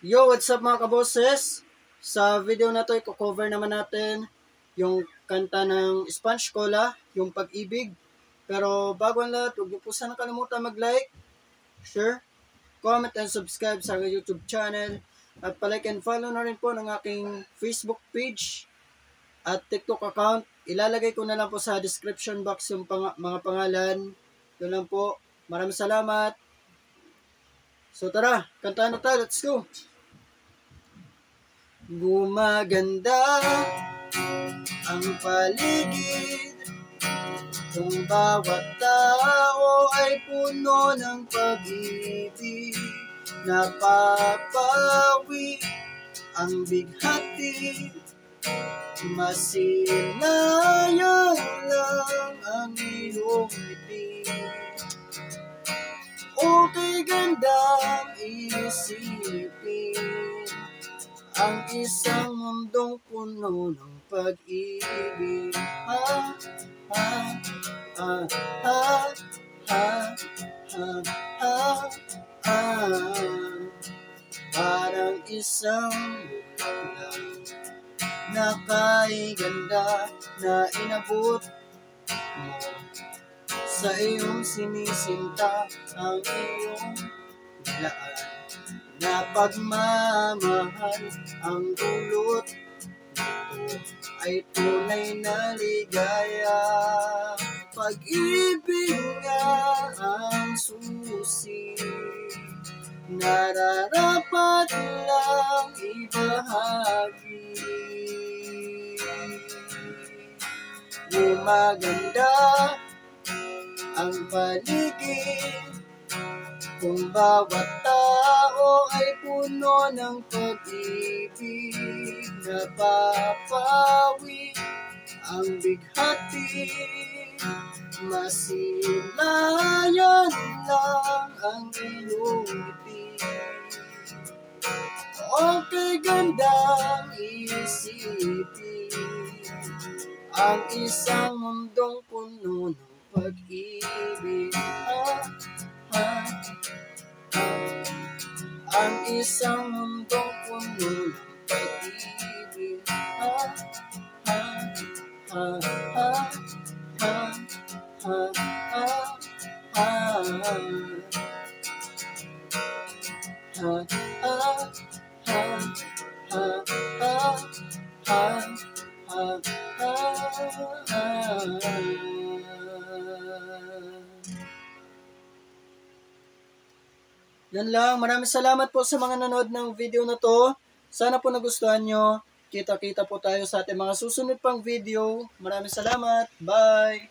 Yo, what's up mga kaboses? Sa video na to, i-cover naman natin yung kanta ng Sponge Cola, yung Pag-ibig. Pero bago ang lahat, huwag niyo po sana kalimutan mag-like, share, comment, and subscribe sa aking YouTube channel. At palike and follow na rin po ng aking Facebook page at TikTok account. Ilalagay ko na lang po sa description box yung mga pangalan. Yun lang po. Maraming salamat. So tara, kantahan na tayo. Let's go! Gumaganda ang paligid kung bawat tao ay puno ng pag-ibig. Napapawi ang bighati, masilayan lang ang iyong ngiti. Okay gandang isipin ang isang mundong puno ng pag-ibig. Ha, ha, ha, ha, ha, ha, ha, ha. Parang isang bulaklak na kaiganda na inabot mo sa iyong sinisinta, ang iyong laan na pagmamahal. Ang dulot nito ay tunay na ligaya. Pag-ibig nga ang susi, nararapat lang ibahagi. Gumaganda ang paligid kung bawat tao ay puno ng pag-ibig. Napapawi ang bighati, masilayan lang ang iyong ngiti. Okay gandang isipin ang isang mundong puno ng pag-ibig. Ang isang mundong puno ng pag-ibig. Ha, ha, ha, ha, ha, ha, ha, ha, Yan lang. Maraming salamat po sa mga nanood ng video na to. Sana po nagustuhan nyo. Kita-kita po tayo sa ating mga susunod pang video. Maraming salamat. Bye!